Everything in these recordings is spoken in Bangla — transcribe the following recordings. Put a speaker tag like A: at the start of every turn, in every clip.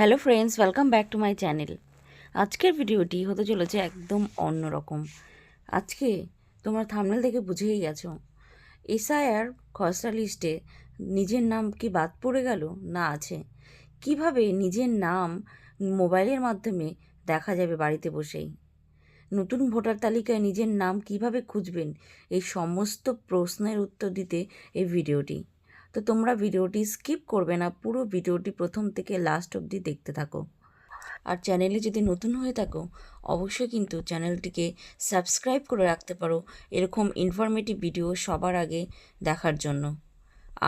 A: Hello friends, welcome back to my channel. আজকের ভিডিওটি হতে চলেছে একদম অন্যরকম। আজকে তোমরা থাম্বনেল দেখে বুঝেই গেছো, এসআইআর খসড়া লিস্টে নিজের নাম কি বাদ পড়ে গেল না আছে। কিভাবে নিজের নাম মোবাইলের মাধ্যমে দেখা যাবে বাড়িতে বসেই। নতুন ভোটার তালিকায় নিজের নাম কিভাবে খুঁজবেন, এই সমস্ত প্রশ্নের উত্তর দিতে এই ভিডিওটি। তো তোমরা ভিডিওটি স্কিপ করবে না, পুরো ভিডিওটি প্রথম থেকে লাস্ট অবধি দেখতে থাকো। আর চ্যানেলে যদি নতুন হয়ে থাকো অবশ্যই কিন্তু চ্যানেলটিকে সাবস্ক্রাইব করে রাখতে পারো এরকম ইনফরমেটিভ ভিডিও সবার আগে দেখার জন্য।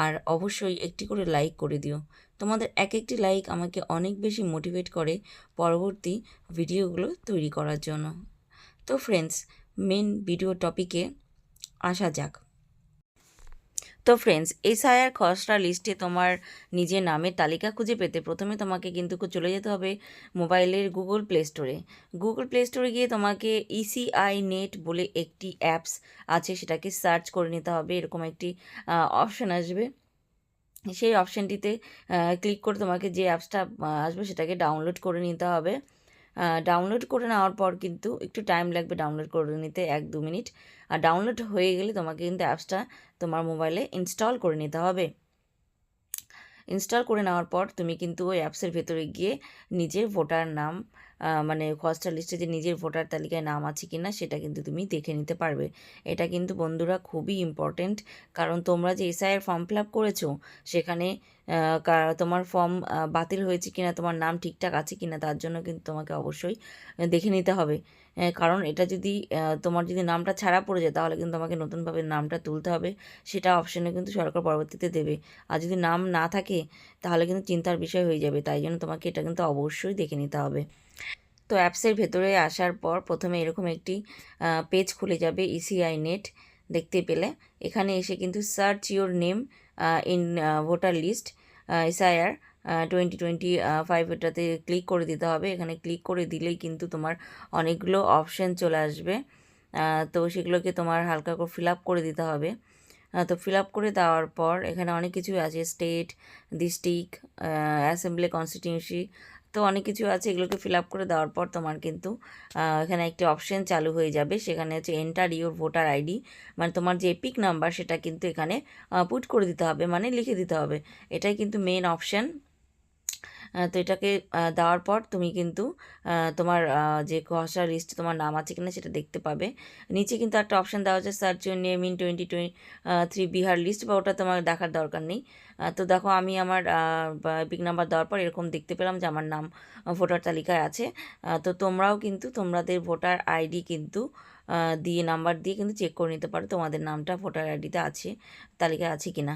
A: আর অবশ্যই একটি করে লাইক করে দিও। তোমাদের এক একটি লাইক আমাকে অনেক বেশি মোটিভেট করে পরবর্তী ভিডিওগুলো তৈরি করার জন্য। তো ফ্রেন্ডস, মেন ভিডিও টপিকে আসা যাক। তো ফ্রেন্ডস, এসআইআর খসড়া লিস্টে তোমার নিজের নামের তালিকা খুঁজে পেতে প্রথমে তোমাকে কিন্তু চলে যেতে হবে মোবাইলের গুগল প্লে স্টোরে। গুগল প্লে স্টোরে গিয়ে তোমাকে ইসিআই নেট বলে একটি অ্যাপস আছে, সেটাকে সার্চ করে নিতে হবে। এরকম একটি অপশান আসবে, সেই অপশানটিতে ক্লিক করে তোমাকে যে অ্যাপসটা আসবে সেটাকে ডাউনলোড করে নিতে হবে। ডাউনলোড করে নেওয়ার পর কিন্তু একটু টাইম লাগবে ডাউনলোড করে নিতে, 1-2 মিনিট। আর ডাউনলোড হয়ে গেলে তোমাকে কিন্তু অ্যাপসটা তোমার মোবাইলে ইনস্টল করে নিতে হবে। ইনস্টল করে নেওয়ার পর তুমি কিন্তু ওই অ্যাপসের ভেতরে গিয়ে নিজের ভোটার নাম, মানে খসড়া লিস্টে যে নিজের ভোটার তালিকায় নাম আছে কি না সেটা কিন্তু তুমি দেখে নিতে পারবে। এটা কিন্তু বন্ধুরা খুবই ইম্পর্টেন্ট, কারণ তোমরা যে এসআইআর ফর্ম ফিল আপ করেছো সেখানে তোমার ফর্ম বাতিল হয়েছে কিনা, তোমার নাম ঠিকঠাক আছে কিনা তার জন্য কিন্তু তোমাকে অবশ্যই দেখে নিতে হবে। কারণ এটা যদি তোমার যদি নামটা ছাড়া পড়ে যায় তাহলে কিন্তু তোমাকে নতুনভাবে নামটা তুলতে হবে, সেটা অপশানে কিন্তু সরকার পরবর্তীতে দেবে। আর যদি নাম না থাকে তাহলে কিন্তু চিন্তার বিষয় হয়ে যাবে, তাই জন্য তোমাকে এটা কিন্তু অবশ্যই দেখে নিতে হবে। তো অ্যাপসের ভেতরে আসার পর প্রথমে এরকম একটি পেজ খুলে যাবে, ইসিআই নেট দেখতে পেলে। এখানে এসে কিন্তু search your name in voter list SIR 2025 এটাতে ক্লিক করে দিতে হবে। এখানে ক্লিক করে দিলেই কিন্তু তোমার অনেকগুলো অপশান চলে আসবে। তো সেগুলোকে তোমার হালকা করে ফিল আপ করে দিতে হবে। তো ফিল আপ করে দেওয়ার পর এখানে অনেক কিছুই আছে, স্টেট, ডিস্ট্রিক্ট, অ্যাসেম্বলি, কনস্টিটিউন্সি, তো অনেক কিছু আছে। এগুলোকে ফিল আপ করে দেওয়ার পর তোমার কিন্তু এখানে একটি অপশান চালু হয়ে যাবে, সেখানে হচ্ছে এন্টার ইউর ভোটার আইডি, মানে তোমার যে এপিক নাম্বার সেটা কিন্তু এখানে পুট করে দিতে হবে, মানে লিখে দিতে হবে। এটাই কিন্তু মেন অপশান। তো এটাকে দেওয়ার পর তুমি কিন্তু তোমার যে খসড়া লিস্টে তোমার নাম আছে কিনা সেটা দেখতে পাবে। নিচে কিন্তু একটা অপশান দেওয়া আছে, search your name in 2023 Bihar list, বা ওটা তোমার দেখার দরকার নেই। তো দেখো আমি আমার পিক নাম্বার দেওয়ার পর এরকম দেখতে পেলাম যে আমার নাম ভোটার তালিকায় আছে। তো তোমরাও কিন্তু তোমাদের ভোটার আইডি কিন্তু দিয়ে নাম্বার দিয়ে কিন্তু চেক করে নিতে পারো তোমাদের নামটা ভোটার আইডিতে আছে, তালিকায় আছে কিনা।